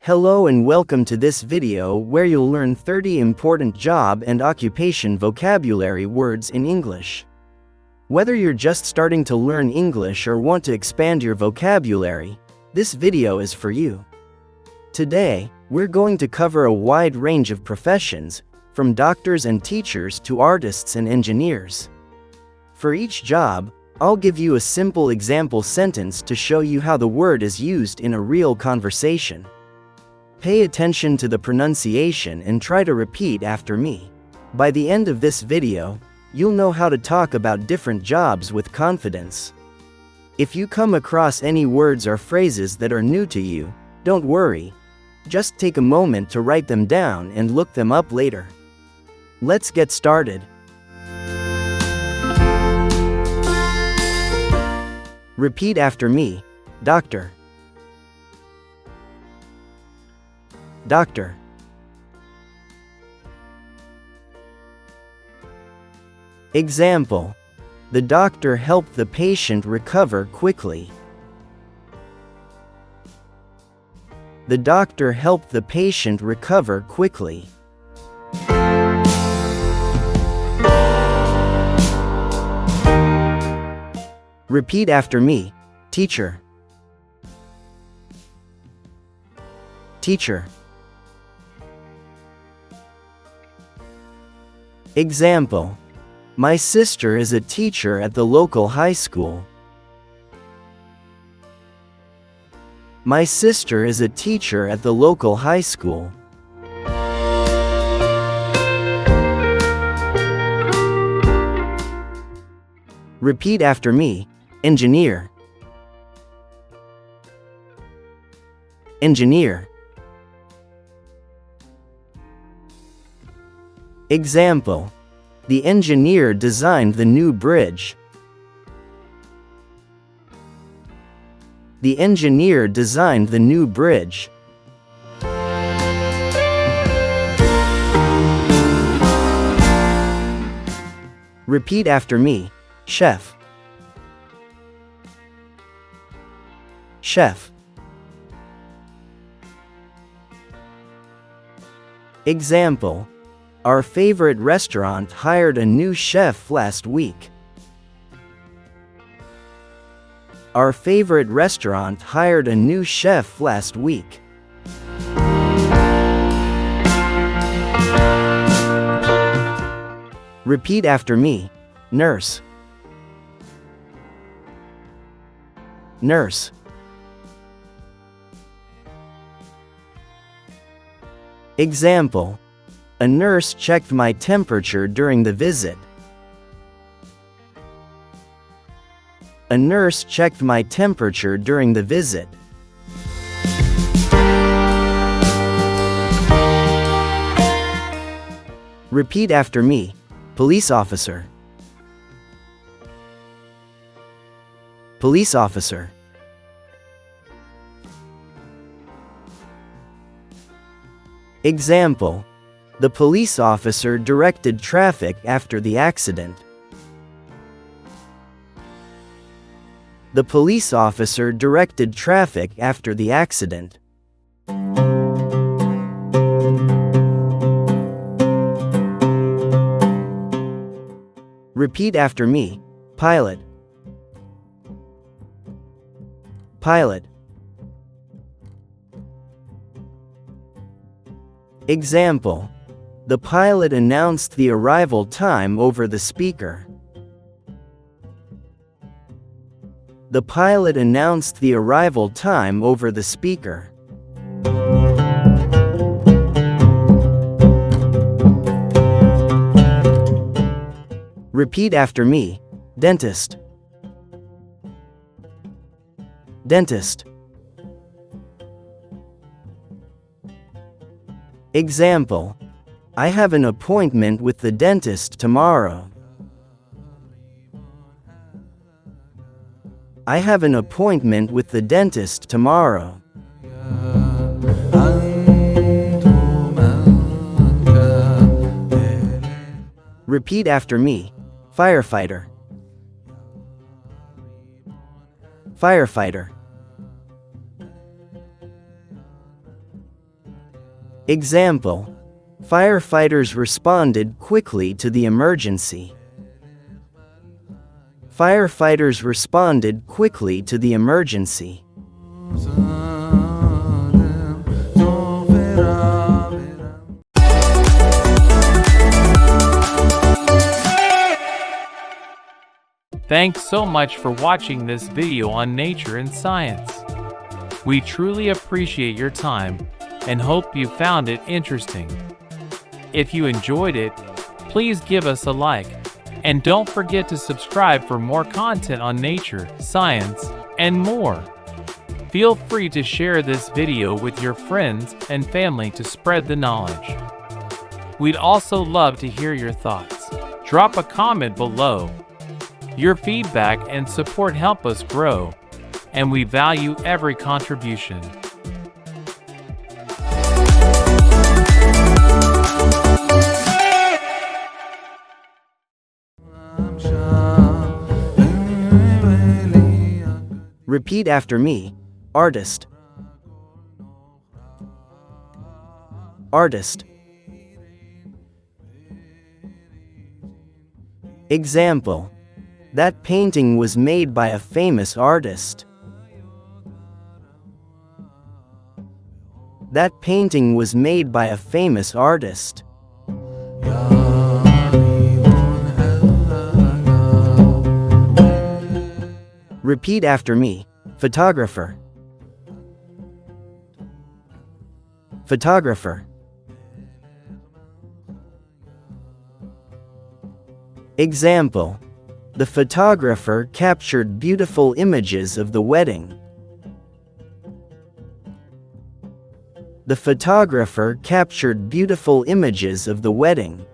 Hello and welcome to this video where you'll learn 30 important job and occupation vocabulary words in English. Whether you're just starting to learn English or want to expand your vocabulary, this video is for you. Today, we're going to cover a wide range of professions, from doctors and teachers to artists and engineers. For each job, I'll give you a simple example sentence to show you how the word is used in a real conversation. Pay attention to the pronunciation and try to repeat after me. By the end of this video, you'll know how to talk about different jobs with confidence. If you come across any words or phrases that are new to you, don't worry. Just take a moment to write them down and look them up later. Let's get started. Repeat after me. Doctor. Doctor. Example. The doctor helped the patient recover quickly. The doctor helped the patient recover quickly. Repeat after me. Teacher. Teacher. Example. My sister is a teacher at the local high school. My sister is a teacher at the local high school. Repeat after me. Engineer. Engineer. Example. The engineer designed the new bridge. The engineer designed the new bridge. Repeat after me. Chef. Chef. Example. Our favorite restaurant hired a new chef last week. Our favorite restaurant hired a new chef last week. Repeat after me. Nurse. Nurse. Example. A nurse checked my temperature during the visit. A nurse checked my temperature during the visit. Repeat after me. Police officer. Police officer. Example. The police officer directed traffic after the accident. The police officer directed traffic after the accident. Repeat after me. Pilot. Pilot. Example. The pilot announced the arrival time over the speaker. The pilot announced the arrival time over the speaker. Repeat after me. Dentist. Dentist. Example. I have an appointment with the dentist tomorrow. I have an appointment with the dentist tomorrow. Repeat after me. Firefighter. Firefighter. Example: firefighters responded quickly to the emergency. Firefighters responded quickly to the emergency. Thanks so much for watching this video on nature and science. We truly appreciate your time and hope you found it interesting. If you enjoyed it, please give us a like, and don't forget to subscribe for more content on nature, science, and more. Feel free to share this video with your friends and family to spread the knowledge. We'd also love to hear your thoughts. Drop a comment below. Your feedback and support help us grow, and we value every contribution. Repeat after me. Artist. Artist. Example: that painting was made by a famous artist. That painting was made by a famous artist. Repeat after me. Photographer. Photographer. Example: the photographer captured beautiful images of the wedding. The photographer captured beautiful images of the wedding.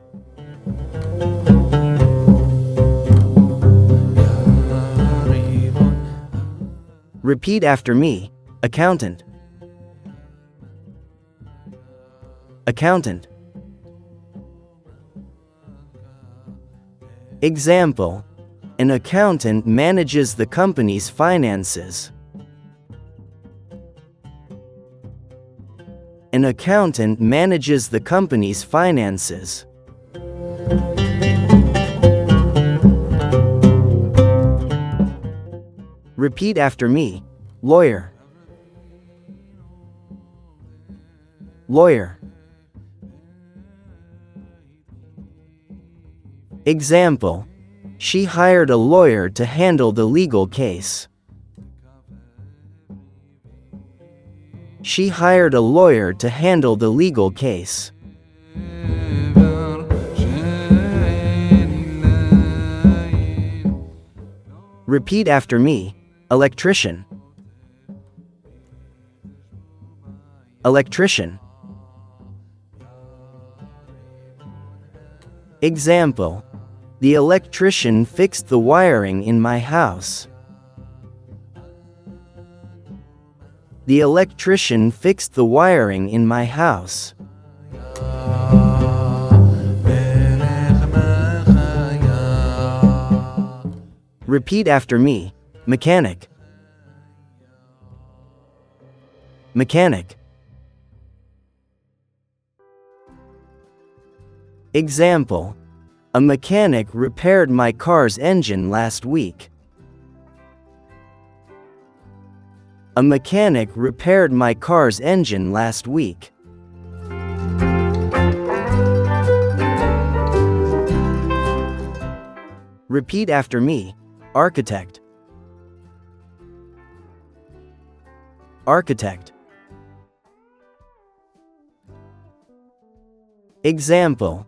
Repeat after me. Accountant. Accountant. Example: an accountant manages the company's finances. An accountant manages the company's finances. Repeat after me. Lawyer. Lawyer. Example: she hired a lawyer to handle the legal case. She hired a lawyer to handle the legal case. Repeat after me. Electrician. Electrician. Example: the electrician fixed the wiring in my house. The electrician fixed the wiring in my house. Repeat after me. Mechanic. Mechanic. Example: a mechanic repaired my car's engine last week. A mechanic repaired my car's engine last week. Repeat after me. Architect. Architect. Example: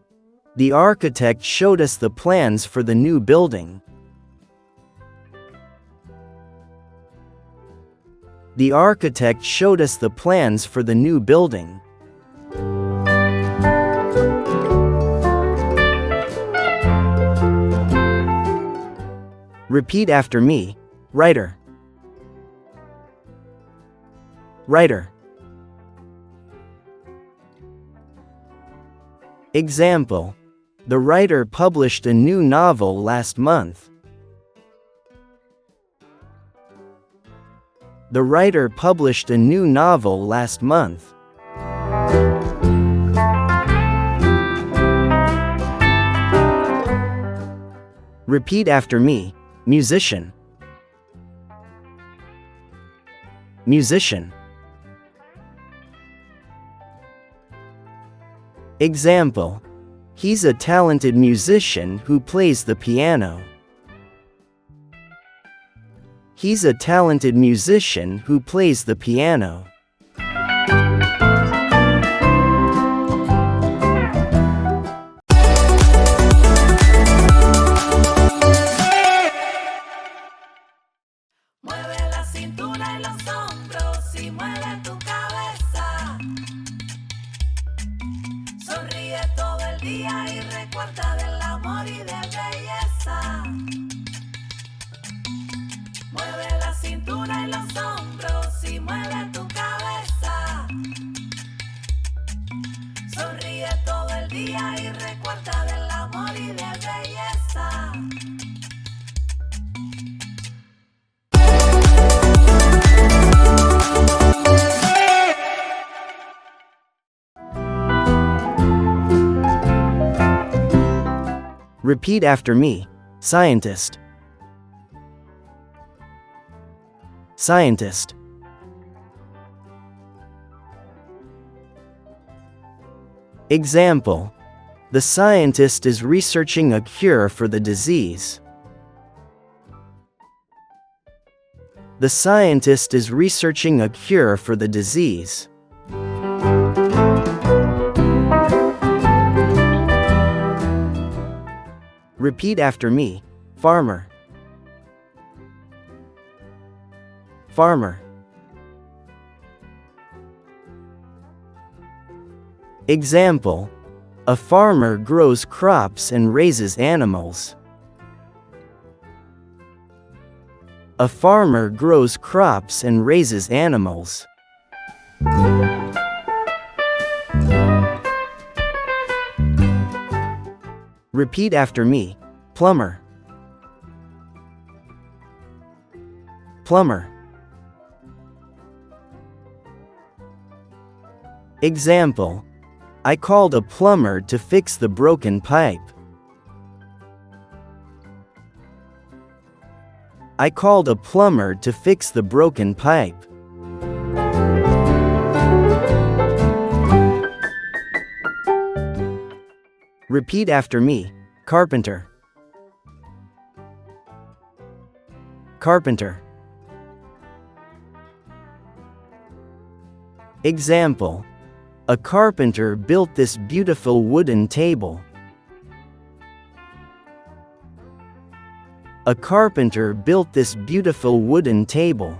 the architect showed us the plans for the new building. The architect showed us the plans for the new building. Repeat after me. Writer. Writer. Example: the writer published a new novel last month. The writer published a new novel last month. Repeat after me. Musician. Musician. Example. He's a talented musician who plays the piano. He's a talented musician who plays the piano. Mueve la cintura y los hombros y mueve tu cabeza. Sonríe todo el día y recuerda del amor y de belleza. Mueve la cintura y los hombros y mueve tu cabeza. Sonríe todo el día y recuerda del amor y de belleza. Repeat after me. Scientist. Scientist. Example. The scientist is researching a cure for the disease. The scientist is researching a cure for the disease. Repeat after me. Farmer. Farmer. Example. A farmer grows crops and raises animals. A farmer grows crops and raises animals. Repeat after me. Plumber. Plumber. Example. I called a plumber to fix the broken pipe. I called a plumber to fix the broken pipe. Repeat after me. Carpenter. Carpenter. Example. A carpenter built this beautiful wooden table. A carpenter built this beautiful wooden table.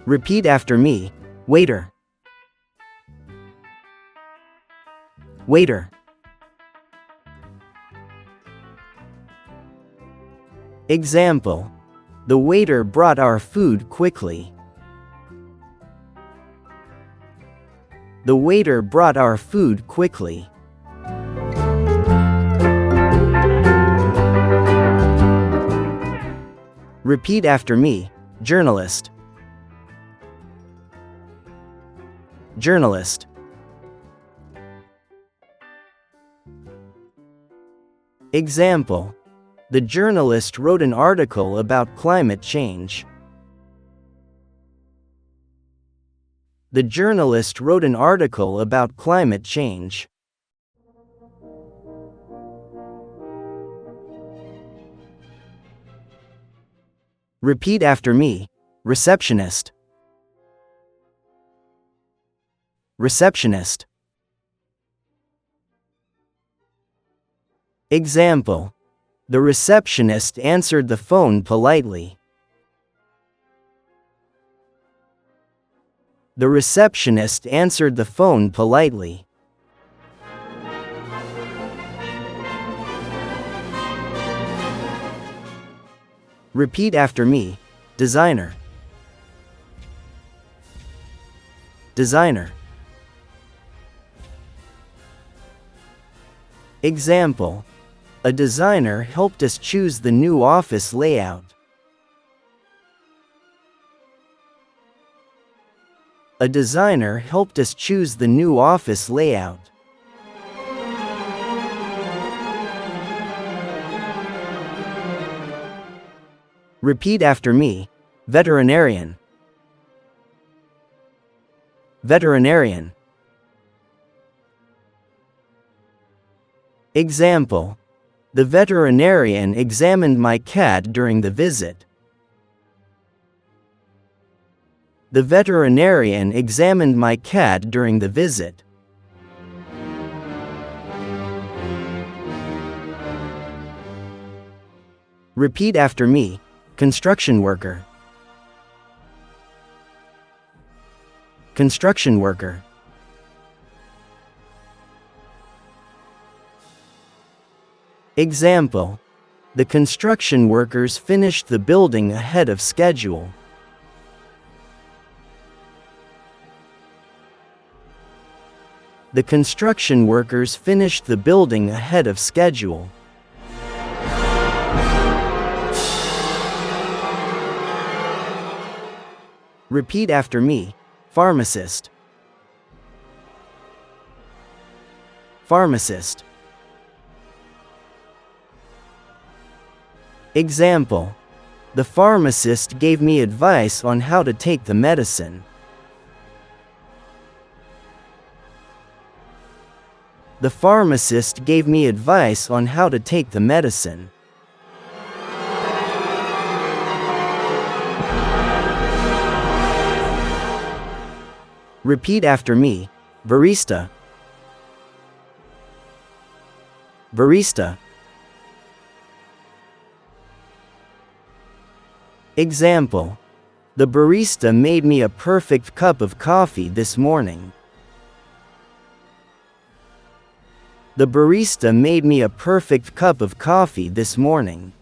Repeat after me. Waiter. Waiter. Example. The waiter brought our food quickly. The waiter brought our food quickly. Repeat after me. Journalist. Journalist. Example. The journalist wrote an article about climate change. The journalist wrote an article about climate change. Repeat after me. Receptionist. Receptionist. Example. The receptionist answered the phone politely. The receptionist answered the phone politely. Repeat after me. Designer. Designer. Example. A designer helped us choose the new office layout. A designer helped us choose the new office layout. Repeat after me. Veterinarian. Veterinarian. Example. The veterinarian examined my cat during the visit. The veterinarian examined my cat during the visit. Repeat after me. Construction worker. Construction worker. Example. The construction workers finished the building ahead of schedule. The construction workers finished the building ahead of schedule. Repeat after me. Pharmacist. Pharmacist. Example. The pharmacist gave me advice on how to take the medicine. The pharmacist gave me advice on how to take the medicine. Repeat after me. Barista. Barista. Example. The barista made me a perfect cup of coffee this morning. The barista made me a perfect cup of coffee this morning.